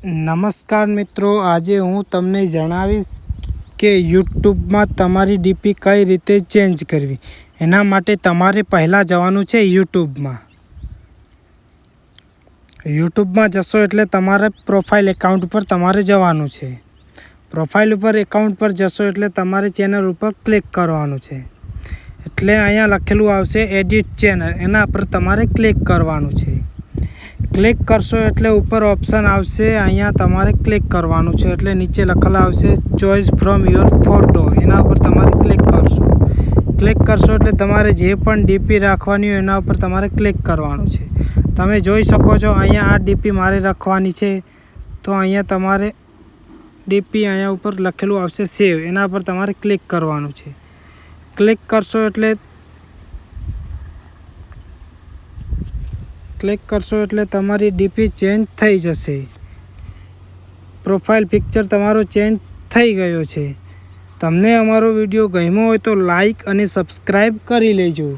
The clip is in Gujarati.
નમસ્કાર મિત્રો, આજે હું તમને જણાવીશ કે યુટ્યુબમાં તમારી ડીપી કઈ રીતે ચેન્જ કરવી. એના માટે તમારે પહેલાં જવાનું છે યુટ્યુબમાં જશો એટલે તમારે પ્રોફાઇલ એકાઉન્ટ પર તમારે જવાનું છે. પ્રોફાઇલ ઉપર એકાઉન્ટ પર જશો એટલે તમારે ચેનલ ઉપર ક્લિક કરવાનું છે. એટલે અહીંયા લખેલું આવશે એડિટ ચેનલ, એના પર તમારે ક્લિક કરવાનું છે. ક્લિક કરશો એટલે ઉપર ઓપ્શન આવશે, અહીંયા તમારે ક્લિક કરવાનું છે. એટલે નીચે લખેલા આવશે ચોઇસ ફ્રોમ યોર ફોટો, એના ઉપર તમારે ક્લિક કરશો. ક્લિક કરશો એટલે તમારે જે પણ ડીપી રાખવાની હોય એના ઉપર તમારે ક્લિક કરવાનું છે. તમે જોઈ શકો છો અહીંયા આ ડીપી મારે રાખવાની છે, તો અહીંયા તમારે ડીપી અહીંયા ઉપર લખેલું આવશે સેવ, એના પર તમારે ક્લિક કરવાનું છે. ક્લિક કરશો એટલે તમારી ડીપી ચેન્જ થઈ જશે. પ્રોફાઇલ પિક્ચર તમારો ચેન્જ થઈ ગયો છે. તમને અમારો વિડીયો ગમ્યો હોય તો લાઈક અને સબસ્ક્રાઈબ કરી લેજો.